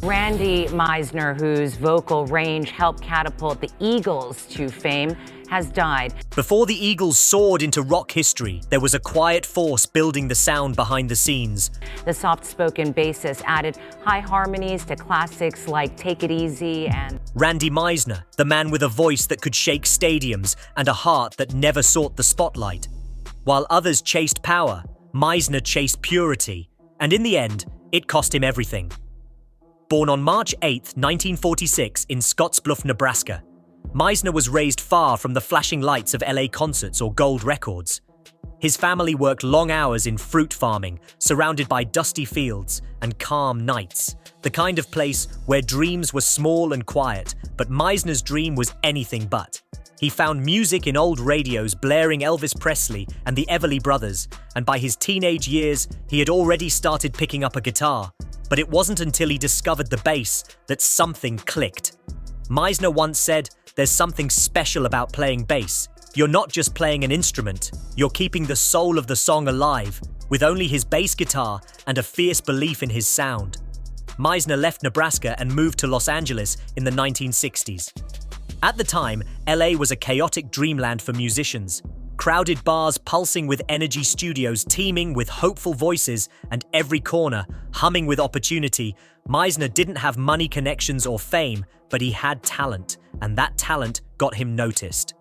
Randy Meisner, whose vocal range helped catapult the Eagles to fame, has died. Before the Eagles soared into rock history, there was a quiet force building the sound behind the scenes. The soft-spoken bassist added high harmonies to classics like Take It Easy and Randy Meisner, the man with a voice that could shake stadiums and a heart that never sought the spotlight. While others chased power, Meisner chased purity, and in the end, it cost him everything. Born on March 8, 1946 in Scottsbluff, Nebraska, Meisner was raised far from the flashing lights of LA concerts or gold records. His family worked long hours in fruit farming, surrounded by dusty fields and calm nights, the kind of place where dreams were small and quiet, but Meisner's dream was anything but. He found music in old radios blaring Elvis Presley and the Everly Brothers, and by his teenage years, he had already started picking up a guitar. But it wasn't until he discovered the bass that something clicked. Meisner once said, "There's something special about playing bass. You're not just playing an instrument, you're keeping the soul of the song alive, with only his bass guitar and a fierce belief in his sound." Meisner left Nebraska and moved to Los Angeles in the 1960s. At the time, LA was a chaotic dreamland for musicians. Crowded bars pulsing with energy, studios teeming with hopeful voices, and every corner humming with opportunity. Meisner didn't have money, connections, or fame, but he had talent, and that talent got him noticed.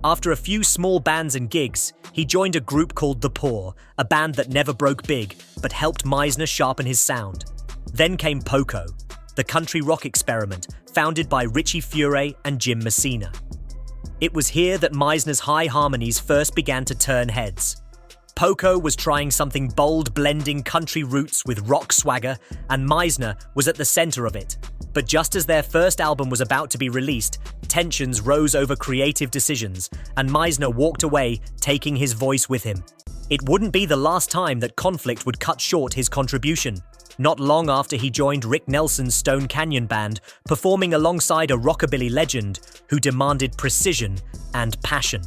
After a few small bands and gigs, he joined a group called The Poor, a band that never broke big, but helped Meisner sharpen his sound. Then came Poco, the country rock experiment, founded by Richie Furay and Jim Messina. It was here that Meisner's high harmonies first began to turn heads. Poco was trying something bold, blending country roots with rock swagger, and Meisner was at the center of it. But just as their first album was about to be released, tensions rose over creative decisions, and Meisner walked away, taking his voice with him. It wouldn't be the last time that conflict would cut short his contribution. Not long after he joined Rick Nelson's Stone Canyon Band, performing alongside a rockabilly legend who demanded precision and passion.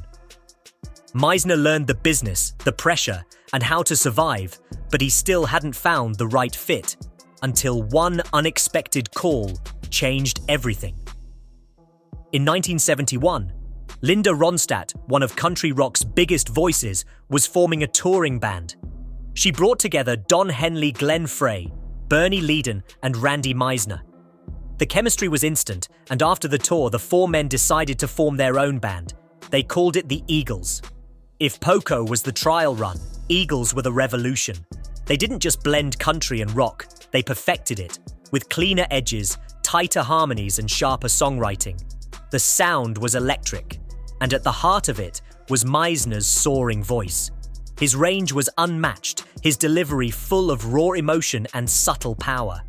Meisner learned the business, the pressure, and how to survive, but he still hadn't found the right fit, until one unexpected call changed everything. In 1971, Linda Ronstadt, one of country rock's biggest voices, was forming a touring band. She brought together Don Henley, Glenn Frey, Bernie Leadon, and Randy Meisner. The chemistry was instant, and after the tour, the four men decided to form their own band. They called it the Eagles. If Poco was the trial run, Eagles were the revolution. They didn't just blend country and rock, they perfected it, with cleaner edges, tighter harmonies, and sharper songwriting. The sound was electric, and at the heart of it was Meisner's soaring voice. His range was unmatched, his delivery full of raw emotion and subtle power.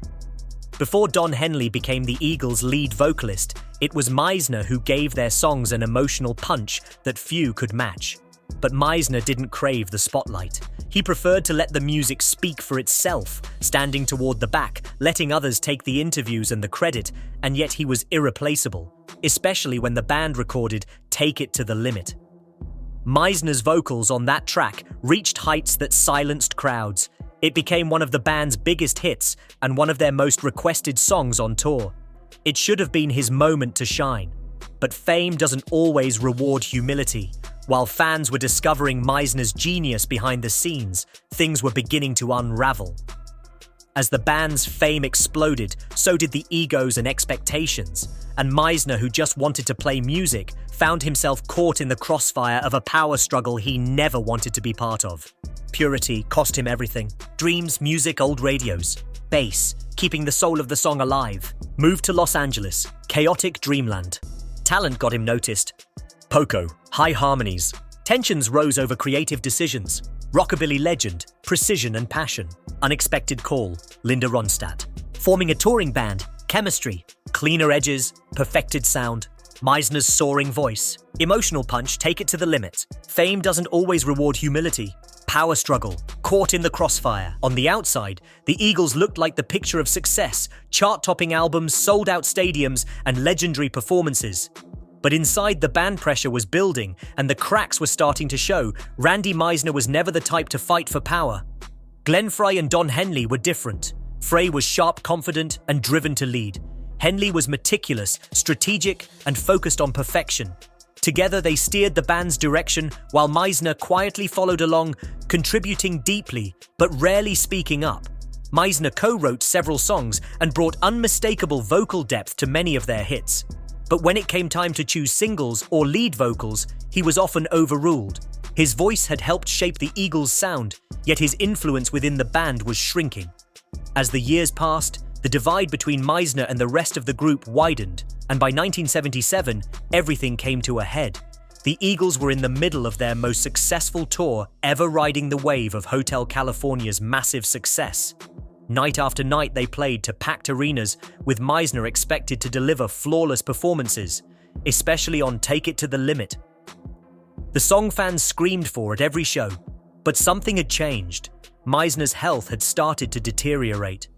Before Don Henley became the Eagles' lead vocalist, it was Meisner who gave their songs an emotional punch that few could match. But Meisner didn't crave the spotlight. He preferred to let the music speak for itself, standing toward the back, letting others take the interviews and the credit, and yet he was irreplaceable, especially when the band recorded Take It to the Limit. Meisner's vocals on that track reached heights that silenced crowds. It became one of the band's biggest hits and one of their most requested songs on tour. It should have been his moment to shine. But fame doesn't always reward humility. While fans were discovering Meisner's genius behind the scenes, things were beginning to unravel. As the band's fame exploded, so did the egos and expectations, and Meisner, who just wanted to play music, found himself caught in the crossfire of a power struggle he never wanted to be part of. Purity cost him everything. Dreams, music, old radios. Bass, keeping the soul of the song alive. Moved to Los Angeles, chaotic dreamland. Talent got him noticed. Poco, high harmonies. Tensions rose over creative decisions. Rockabilly legend, precision and passion. Unexpected call, Linda Ronstadt. Forming a touring band, chemistry, cleaner edges, perfected sound. Meisner's soaring voice. Emotional punch, take it to the limit. Fame doesn't always reward humility. Power struggle, caught in the crossfire. On the outside, the Eagles looked like the picture of success, chart-topping albums, sold-out stadiums, and legendary performances. But inside, the band pressure was building, and the cracks were starting to show. Randy Meisner was never the type to fight for power. Glenn Frey and Don Henley were different. Frey was sharp, confident, and driven to lead. Henley was meticulous, strategic, and focused on perfection. Together they steered the band's direction while Meisner quietly followed along, contributing deeply but rarely speaking up. Meisner co-wrote several songs and brought unmistakable vocal depth to many of their hits. But when it came time to choose singles or lead vocals, he was often overruled. His voice had helped shape the Eagles' sound, yet his influence within the band was shrinking. As the years passed, the divide between Meisner and the rest of the group widened, and by 1977, everything came to a head. The Eagles were in the middle of their most successful tour, ever riding the wave of Hotel California's massive success. Night after night they played to packed arenas, with Meisner expected to deliver flawless performances, especially on Take It to the Limit. The song fans screamed for at every show, but something had changed. Meisner's health had started to deteriorate.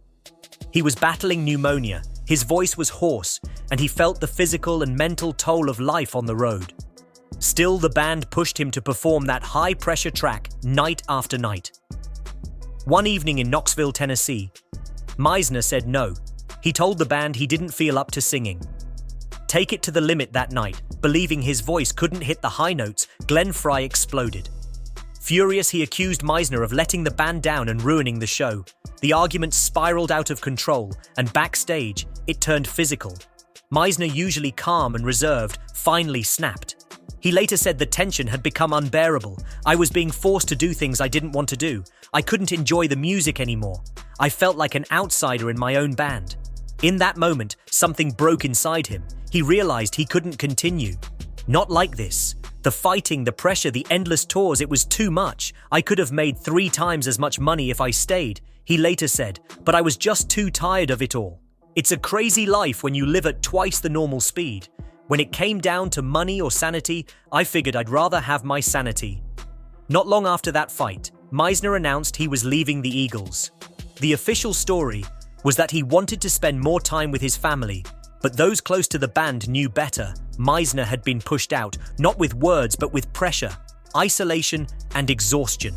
He was battling pneumonia, his voice was hoarse, and he felt the physical and mental toll of life on the road. Still, the band pushed him to perform that high-pressure track night after night. One evening in Knoxville, Tennessee, Meisner said no. He told the band he didn't feel up to singing. Take It to the Limit that night, believing his voice couldn't hit the high notes, Frey exploded. Furious, he accused Meisner of letting the band down and ruining the show. The argument spiraled out of control, and backstage, it turned physical. Meisner, usually calm and reserved, finally snapped. He later said the tension had become unbearable. I was being forced to do things I didn't want to do. I couldn't enjoy the music anymore. I felt like an outsider in my own band. In that moment, something broke inside him. He realized he couldn't continue. Not like this. The fighting, the pressure, the endless tours, it was too much. I could have made 3 times as much money if I stayed, he later said, but I was just too tired of it all. It's a crazy life when you live at twice the normal speed. When it came down to money or sanity, I figured I'd rather have my sanity. Not long after that fight, Meisner announced he was leaving the Eagles. The official story was that he wanted to spend more time with his family, but those close to the band knew better. Meisner had been pushed out, not with words but with pressure, isolation, and exhaustion.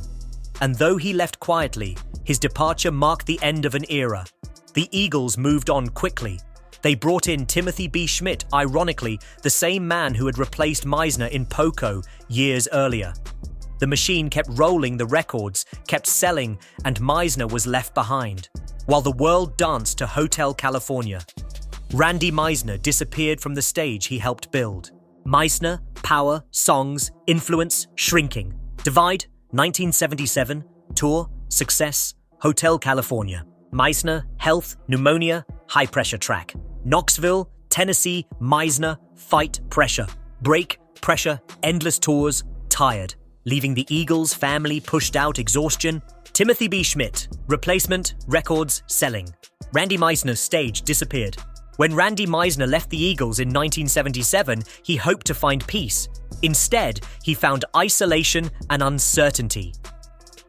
And though he left quietly, his departure marked the end of an era. The Eagles moved on quickly. They brought in Timothy B. Schmit, ironically, the same man who had replaced Meisner in Poco years earlier. The machine kept rolling, the records kept selling, and Meisner was left behind, while the world danced to Hotel California. Randy Meisner disappeared from the stage he helped build. Meisner, power, songs, influence, shrinking. Divide, 1977, tour, success, Hotel California. Meisner, health, pneumonia, high-pressure track. Knoxville, Tennessee, Meisner, fight, pressure. Break, pressure, endless tours, tired. Leaving the Eagles' family pushed out, exhaustion. Timothy B. Schmit, replacement, records, selling. Randy Meisner's stage disappeared. When Randy Meisner left the Eagles in 1977, he hoped to find peace. Instead, he found isolation and uncertainty.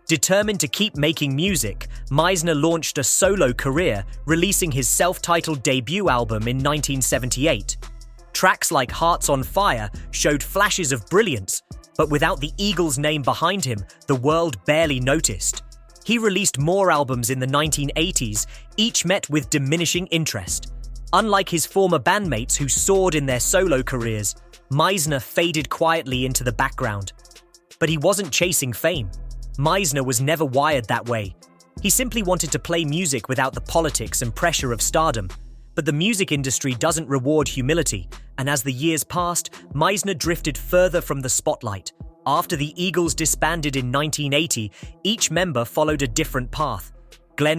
Determined to keep making music, Meisner launched a solo career, releasing his self-titled debut album in 1978. Tracks like Hearts on Fire showed flashes of brilliance, but without the Eagles' name behind him, the world barely noticed. He released more albums in the 1980s, each met with diminishing interest. Unlike his former bandmates who soared in their solo careers, Meisner faded quietly into the background. But he wasn't chasing fame. Meisner was never wired that way. He simply wanted to play music without the politics and pressure of stardom. But the music industry doesn't reward humility, and as the years passed, Meisner drifted further from the spotlight. After the Eagles disbanded in 1980, each member followed a different path.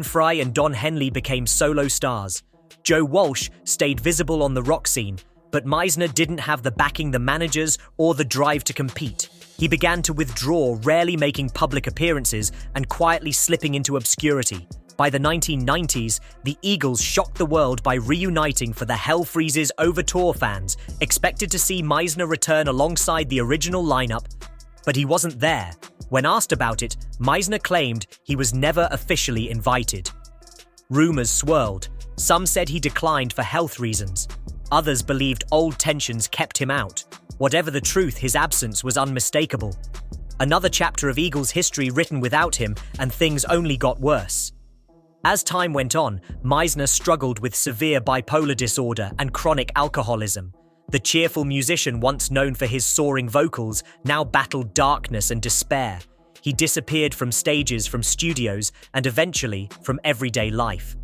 Frey and Don Henley became solo stars. Joe Walsh stayed visible on the rock scene, but Meisner didn't have the backing, the managers, or the drive to compete. He began to withdraw, rarely making public appearances and quietly slipping into obscurity. By the 1990s, the Eagles shocked the world by reuniting for the Hell Freezes over tour fans, expected to see Meisner return alongside the original lineup, but he wasn't there. When asked about it, Meisner claimed he was never officially invited. Rumors swirled. Some said he declined for health reasons. Others believed old tensions kept him out. Whatever the truth, his absence was unmistakable. Another chapter of Eagles history written without him, and things only got worse. As time went on, Meisner struggled with severe bipolar disorder and chronic alcoholism. The cheerful musician, once known for his soaring vocals, now battled darkness and despair. He disappeared from stages, from studios, and eventually from everyday life.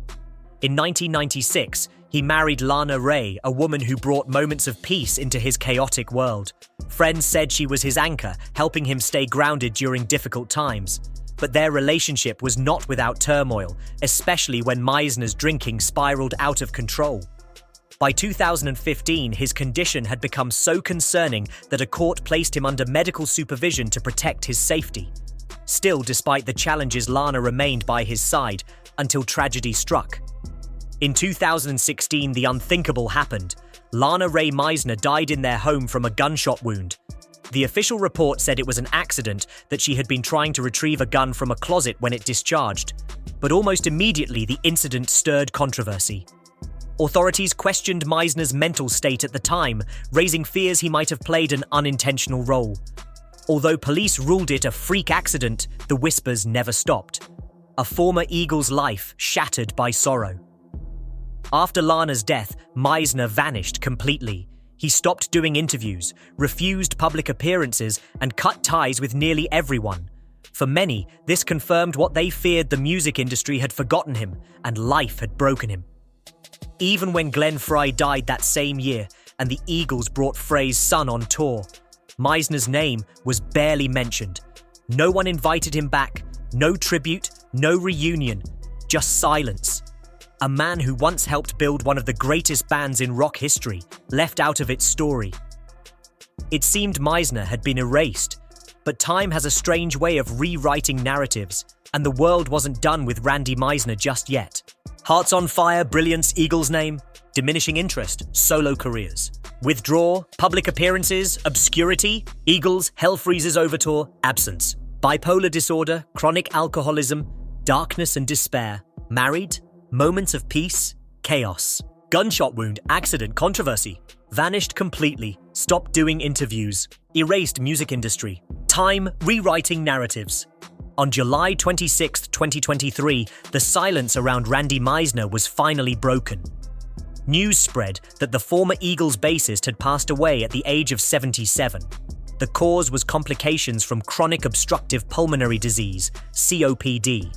In 1996, he married Lana, a woman who brought moments of peace into his chaotic world. Friends said she was his anchor, helping him stay grounded during difficult times. But their relationship was not without turmoil, especially when Meisner's drinking spiraled out of control. By 2015, his condition had become so concerning that a court placed him under medical supervision to protect his safety. Still, despite the challenges, Lana remained by his side until tragedy struck. In 2016, the unthinkable happened. Lana Meisner died in their home from a gunshot wound. The official report said it was an accident, that she had been trying to retrieve a gun from a closet when it discharged. But almost immediately, the incident stirred controversy. Authorities questioned Meisner's mental state at the time, raising fears he might have played an unintentional role. Although police ruled it a freak accident, the whispers never stopped. A former Eagle's life shattered by sorrow. After Lana's death, Meisner vanished completely. He stopped doing interviews, refused public appearances, and cut ties with nearly everyone. For many, this confirmed what they feared: the music industry had forgotten him, and life had broken him. Even when Frey died that same year, and the Eagles brought Frey's son on tour, Meisner's name was barely mentioned. No one invited him back, no tribute, no reunion, just silence. A man who once helped build one of the greatest bands in rock history, left out of its story. It seemed Meisner had been erased, but time has a strange way of rewriting narratives, and the world wasn't done with Randy Meisner just yet. Hearts on fire, brilliance, Eagles name, diminishing interest, solo careers. Withdraw, public appearances, obscurity, Eagles, Hell Freezes over tour, absence. Bipolar disorder, chronic alcoholism, darkness and despair, married, moments of peace, chaos. Gunshot wound, accident, controversy. Vanished completely, stopped doing interviews, erased music industry. Time rewriting narratives. On July 26, 2023, the silence around Randy Meisner was finally broken. News spread that the former Eagles bassist had passed away at the age of 77. The cause was complications from chronic obstructive pulmonary disease, COPD.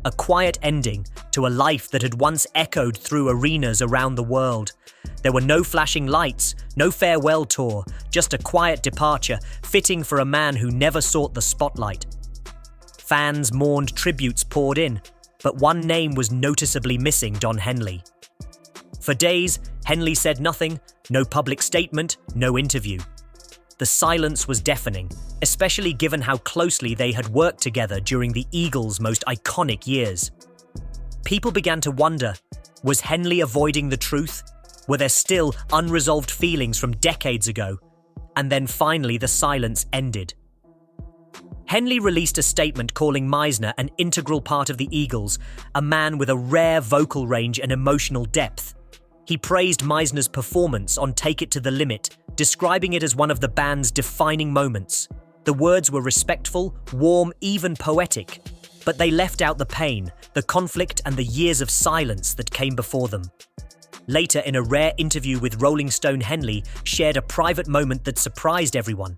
A quiet ending to a life that had once echoed through arenas around the world. There were no flashing lights, no farewell tour, just a quiet departure, fitting for a man who never sought the spotlight. Fans mourned, tributes poured in, but one name was noticeably missing: Don Henley. For days, Henley said nothing, no public statement, no interview. The silence was deafening, especially given how closely they had worked together during the Eagles' most iconic years. People began to wonder, was Henley avoiding the truth? Were there still unresolved feelings from decades ago? And then finally the silence ended. Henley released a statement calling Meisner an integral part of the Eagles, a man with a rare vocal range and emotional depth. He praised Meisner's performance on Take It to the Limit, describing it as one of the band's defining moments. The words were respectful, warm, even poetic, but they left out the pain, the conflict, and the years of silence that came before them. Later, in a rare interview with Rolling Stone, Henley shared a private moment that surprised everyone.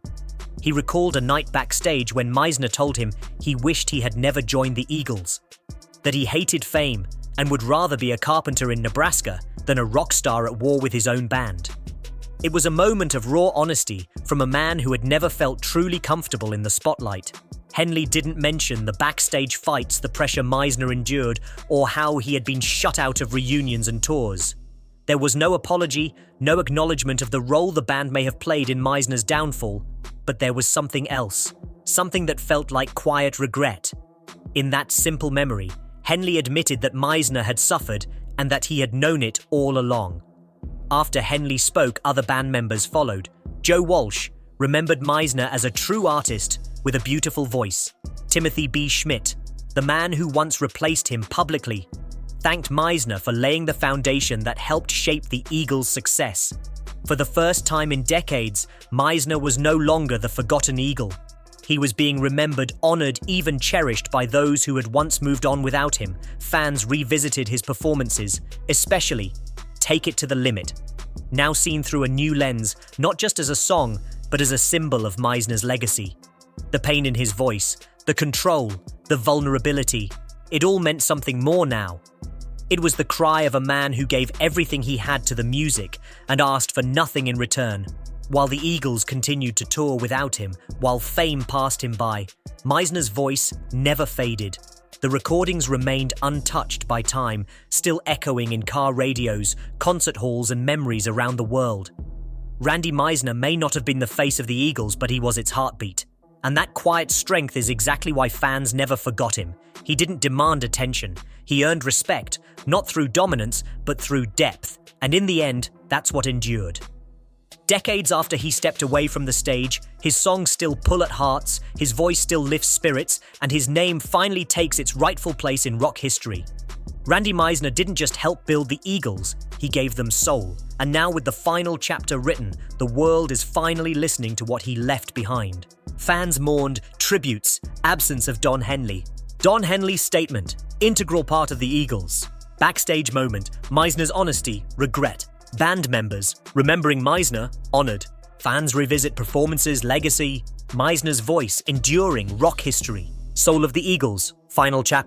He recalled a night backstage when Meisner told him he wished he had never joined the Eagles, that he hated fame and would rather be a carpenter in Nebraska than a rock star at war with his own band. It was a moment of raw honesty from a man who had never felt truly comfortable in the spotlight. Henley didn't mention the backstage fights, the pressure Meisner endured, or how he had been shut out of reunions and tours. There was no apology, no acknowledgement of the role the band may have played in Meisner's downfall, but there was something else, something that felt like quiet regret. In that simple memory, Henley admitted that Meisner had suffered and that he had known it all along. After Henley spoke, other band members followed. Joe Walsh remembered Meisner as a true artist with a beautiful voice. Timothy B. Schmit, the man who once replaced him publicly, thanked Meisner for laying the foundation that helped shape the Eagles' success. For the first time in decades, Meisner was no longer the forgotten Eagle. He was being remembered, honored, even cherished by those who had once moved on without him. Fans revisited his performances, especially Take It to the Limit, now seen through a new lens, not just as a song, but as a symbol of Meisner's legacy. The pain in his voice, the control, the vulnerability, it all meant something more now. It was the cry of a man who gave everything he had to the music and asked for nothing in return. While the Eagles continued to tour without him, while fame passed him by, Meisner's voice never faded. The recordings remained untouched by time, still echoing in car radios, concert halls, and memories around the world. Randy Meisner may not have been the face of the Eagles, but he was its heartbeat. And that quiet strength is exactly why fans never forgot him. He didn't demand attention. He earned respect, not through dominance, but through depth. And in the end, that's what endured. Decades after he stepped away from the stage, his songs still pull at hearts, his voice still lifts spirits, and his name finally takes its rightful place in rock history. Randy Meisner didn't just help build the Eagles, he gave them soul. And now with the final chapter written, the world is finally listening to what he left behind. Fans mourned tributes, absence of Don Henley. Don Henley's statement, integral part of the Eagles. Backstage moment, Meisner's honesty, regret. Band members, remembering Meisner, honored. Fans revisit performances, legacy. Meisner's voice, enduring rock history. Soul of the Eagles, final chapter.